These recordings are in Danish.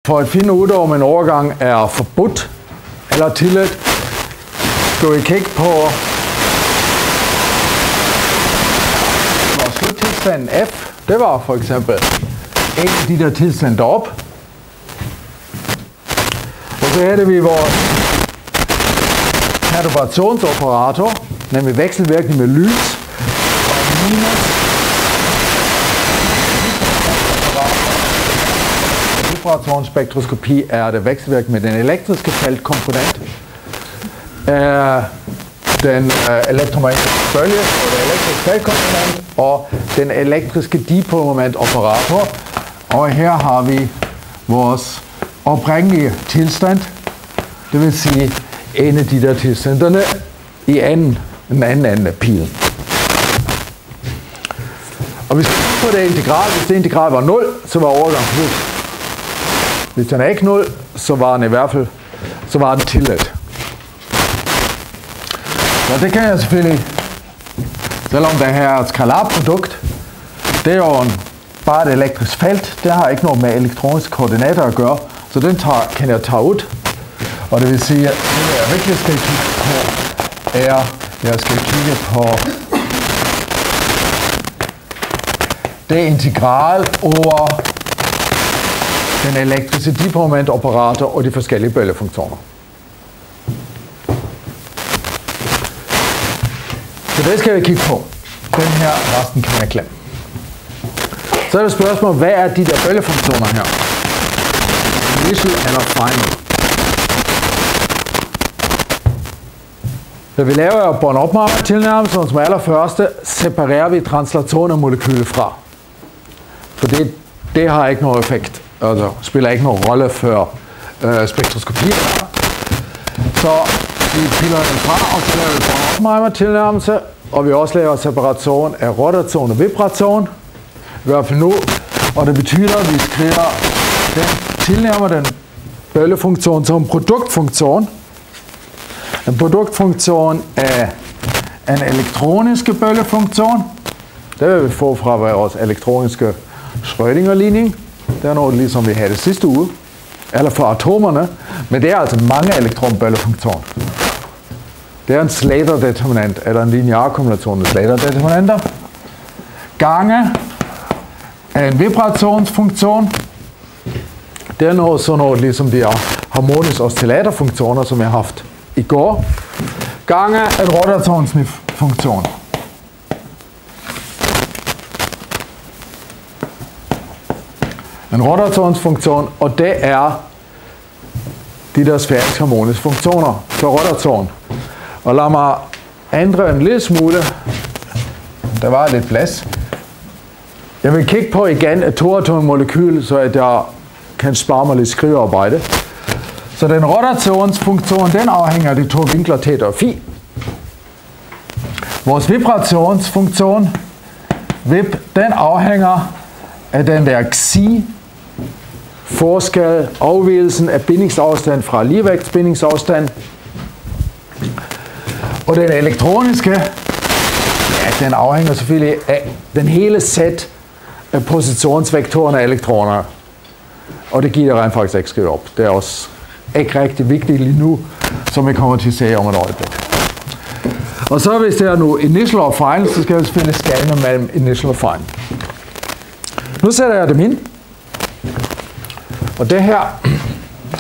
For at finde ud af, om en overgang er forbudt eller tilladt, skal vi kigge på vores sluttilstand F. Det var for eksempel en af de der tilstande deroppe. Og så havde vi vores perturbationsoperator, nemlig vekselvirkning med lys, og minus vibrationsspektroskopi er det vekselvirkning med den elektriske feltkomponent, den elektromagnetiske bølge og den elektriske feltkomponent og den elektriske dipolmoment-operator. Og her har vi vores oprindelige tilstand, det vil sige en af de der tilstandene i den anden ende af pilen. Og hvis vi kigger på det integral, hvis det integral var 0, så var overgangen slut. Hvis den er ikke 0, så var den i hvert fald tilladt. Så det kan jeg selvfølgelig, selvom det her er et skalarprodukt, det er jo bare et elektrisk felt, det har ikke noget med elektroniske koordinater at gøre, så den kan jeg tage ud. Og det vil sige, at det jeg virkelig skal kigge på, er, jeg skal kigge på det integral over den elektriske dipolmoment-operator og de forskellige bølgefunktioner. Så det skal vi kigge på. Den her resten kan jeg glemme. Så er det spørgsmål, hvad er de der bølgefunktioner her? Initial eller final? Da vi laver Born-Oppenheimer-tilnærmelsen, som allerførste, separerer vi translation af molekylet fra. For det har ikke nogen effekt. Altså spiller ikke nogen rolle for spektroskopi. Så vi piller den fra, og så laver vi Born-Oppenheimer-tilnærmelse, og vi også laver separation af rotation og vibration. I hvert fald nu, og det betyder, at vi skriver tilnærmer den bølgefunktion som produktfunktion. En produktfunktion af en elektroniske bølgefunktion. Det vil vi få fra vores elektroniske Schrödinger-ligning. Det er noget ligesom vi havde det sidste uge. Eller for atomerne. Men det er altså mange elektronbølgefunktioner. Det er en Slater-determinant, eller en linear kombination af Slater-determinanter. Gange af en vibrationsfunktion. Det er noget sådan noget ligesom de her harmoniske oscillatorfunktioner, som jeg har haft i går. Gange en rotationsfunktion. En rotationsfunktion, og det er de der sfæriske harmoniske funktioner for rotation. Og lad mig ændre en lille smule. Der var lidt plads. Jeg vil kigge på igen et toatommolekyle, så at jeg kan spare mig lidt skrivearbejde. Så den rotationsfunktion, den afhænger af de to vinkler θ og φ. Vores vibrationsfunktion, vip, den afhænger af den der xi, forskel, afvigelsen af bindingsafstand fra ligevægtsbindingsafstand. Og den elektroniske, ja, den afhænger selvfølgelig af den hele sæt af positionsvektoren af elektroner. Og det giver jeg rent faktisk ikke skrive op. Det er også ikke rigtig vigtigt lige nu, som vi kommer til at se om et øjeblik. Og så hvis det er nu initial og final, så skal jeg selvfølgelig skelne mellem initial og final. Nu sætter jeg dem ind. Og det her,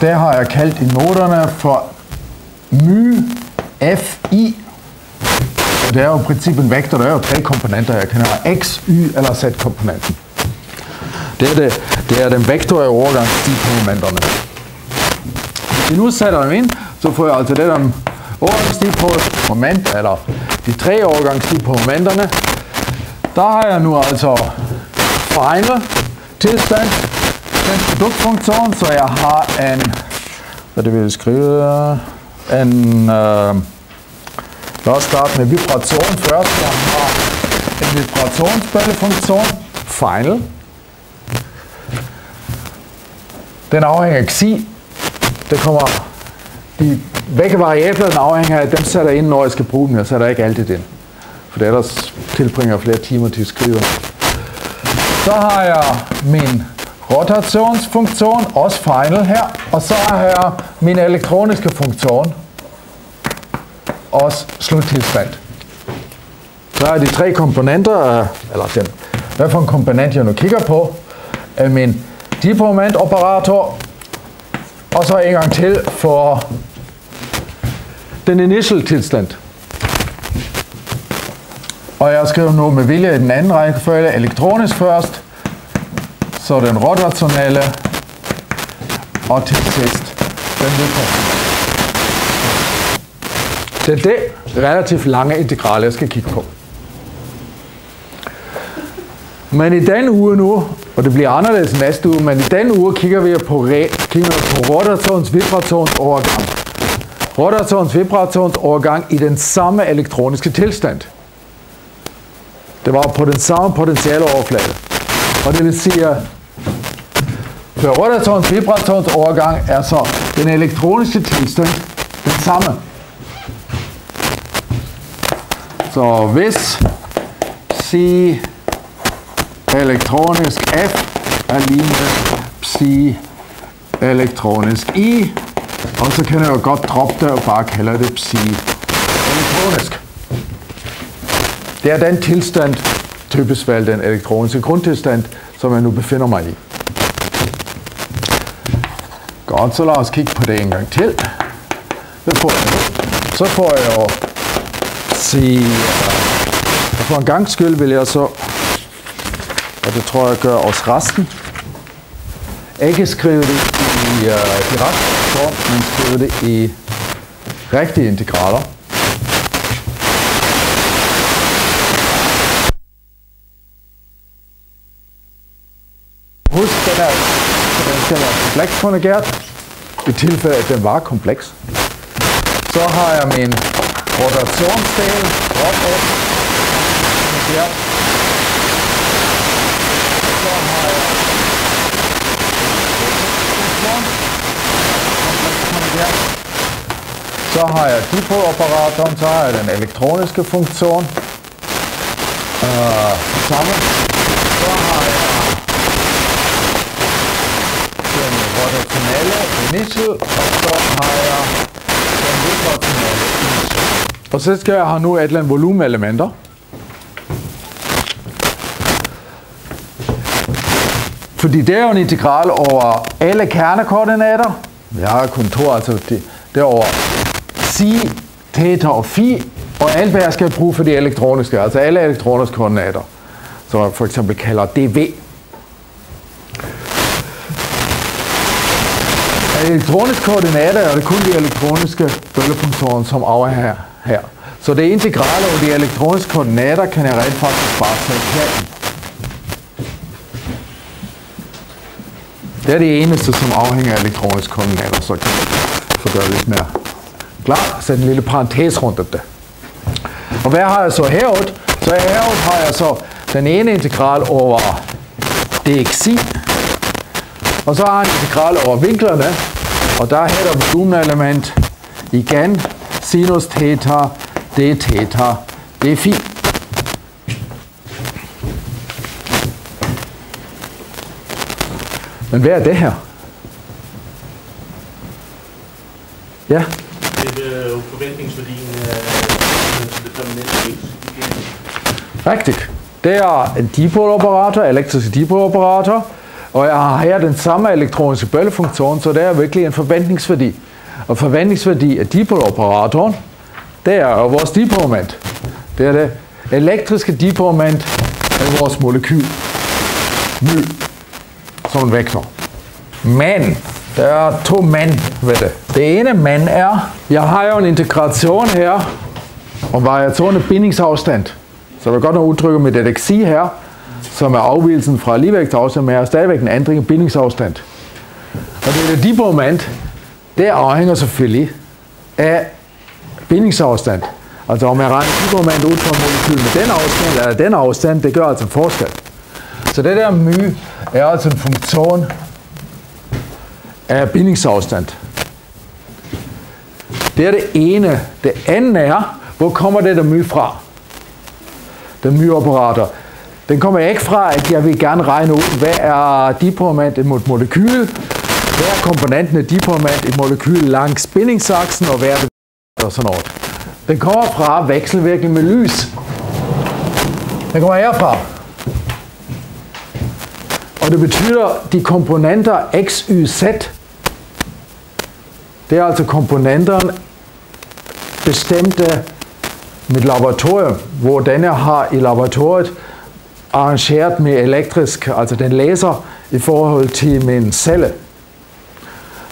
det har jeg kaldt i noterne for μFi. Og det er jo i princippet en vektor, der er jo tre komponenter. Jeg kan have x, y eller z-komponenten. Det er den vektor af overgangsdipolmomenterne. Hvis vi nu sætter dem ind, så får jeg altså det der overgangsdipolmoment, eller de tre overgangsdipolmomenterne. Der har jeg nu altså final tilstand, den produktfunktion, så jeg har en, hvad det vil jeg skrive, en, lad os starte med vibration først. Jeg har en vibrationsbølgefunktion, final. Den afhænger af xi. Det kommer, de begge variabler, den afhænger af, dem sætter ind, når jeg skal bruge dem. Jeg sætter ikke altid ind, for det ellers tilbringer flere timer til at skrive. Så har jeg min rotationsfunktion, også final her, og så har jeg min elektroniske funktion, også sluttilstand. Så er de tre komponenter, eller den, hvad for en komponent jeg nu kigger på, er min dipolmoment-operator, og så en gang til for den initial tilstand. Og jeg skriver nu med vilje i den anden rækkefølge elektronisk først, så den rotationelle, og til sidst den vibrationelle. Det er det relativt lange integral, jeg skal kigge på. Men i den uge nu, og det bliver anderledes næste uge, men i den uge kigger vi på rotations-vibrationsovergang. Rotations-vibrationsovergang i den samme elektroniske tilstand. Det var på den samme potentielle overflade. Og det vil sige, at for rotations-vibrationsovergang er så den elektroniske tilstand den samme. Så hvis psi elektronisk F er lig med psi elektronisk I, og så kan jeg jo godt droppe det og bare kalde det psi elektronisk. Det er den tilstand, typisk vel den elektroniske grundtilstand, som jeg nu befinder mig i. Godt, så lad os kigge på det en gang til. Så får jeg jo sige, for en gangs skyld vil jeg så, og det tror jeg gør også resten, ikke skrive det i direkte form, men skrive det i rigtige integraler. Husk, den skal være kompleks konjugeret, i tilfælde at den var kompleks. Så har jeg min rotationsdel, konjugeret. Så har jeg så har jeg dipoloperatoren, så har jeg den elektroniske funktion. Samme. Så har jeg den rotationelle initial, og så har jeg den vibrationelle initial. Og så skal jeg have nu et eller andet volumenelementer. Fordi det er jo en integral over alle kernekoordinater. Jeg har kun to, altså det er over psi, theta og phi, og alt hvad jeg skal bruge for de elektroniske, altså alle elektroniske koordinater, som jeg for eksempel kalder dv. Elektroniske koordinater er det kun de elektroniske bølgefunktioner, som afhænger her. Så det integrale over de elektroniske koordinater kan jeg rent faktisk bare sætte her. Det er det eneste, som afhænger af elektroniske koordinater, så kan jeg gøre det lidt mere klart. Sæt en lille parentes rundt af det. Og hvad har jeg så herude? Så herude har jeg så den ene integral over dxi, og så har jeg en integral over vinklerne, og der hedder volumenelement igen sinus theta, d theta, d phi. Men hvad er det her? Ja? Det er jo forventningsværdien til det permanente lys. Rigtigt. Det er en dipoloperator, elektrisk dipoloperator, og jeg har her den samme elektroniske bølgefunktion, så det er virkelig en forventningsværdi. Og forventningsværdi af dipoloperatoren, det er jo vores dipolmoment. Det er det elektriske dipolmoment af vores molekyl, my, som en vektor. Men, der er to men ved det. Det ene men er, jeg har jo en integration her, om variation af bindingsafstand. Så jeg vil godt nok udtrykke med det xi her, som er afvigelsen fra ligevægtsafstand, men jeg har stadigvæk en ændring af bindingsafstand. Og det dipolmoment, det afhænger selvfølgelig af bindingsafstand. Altså om jeg regner dipolmoment ud fra molekyl med den afstand eller den afstand, det gør altså en forskel. Så det der my er altså en funktion af bindingsafstand. Det er det ene. Det andet er, hvor kommer det der my fra? Den my-operator. Den kommer ikke fra, at jeg vil gerne regne ud, hvad er dipolmoment i et molekyl, hvad er komponenten af dipolmoment i et molekyl langs bindingsaksen, og hvad er det og sådan noget. Den kommer fra vekselvirkning med lys. Den kommer herfra. Og det betyder, de komponenter x, y, z, det er altså komponenterne bestemte mit laboratorium, hvor denne har i laboratoriet arrangeret med elektrisk, altså den læser i forhold til min celle.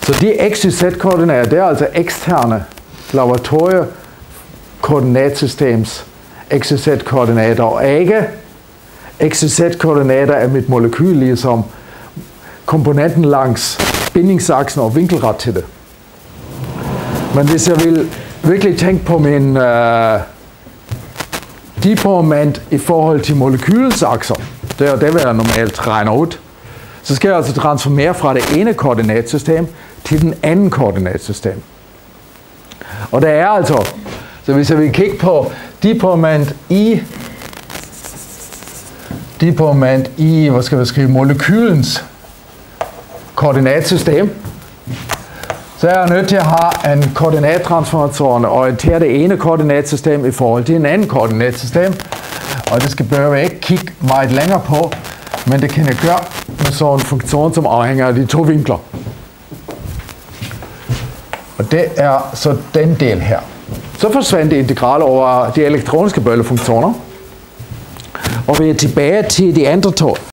Så de x, y, z-koordinater, det er altså eksterne laboratoriekoordinatsystems x, y, z-koordinater, og ikke x, y, z-koordinater af mit molekyl, ligesom komponenten langs bindingsaksen og vinkelret til det. Men hvis jeg vil virkelig tænke på min dipolmoment i forhold til molekylets akser, det vil jeg normalt regne ud, så skal jeg altså transformere fra det ene koordinatsystem til den anden koordinatsystem. Og det er altså, så hvis jeg vil kigge på dipolmoment i, hvad skal vi skrive, molekylens koordinatsystem, så er jeg nødt til at have en koordinattransformation og orientere det ene koordinatsystem i forhold til en anden koordinatsystem. Og det skal behøve ikke kigge meget længere på, men det kan jeg gøre med sådan en funktion, som afhænger af de to vinkler. Og det er så den del her. Så forsvandt det integral over de elektroniske bølgefunktioner. Og vi er tilbage til de andre to.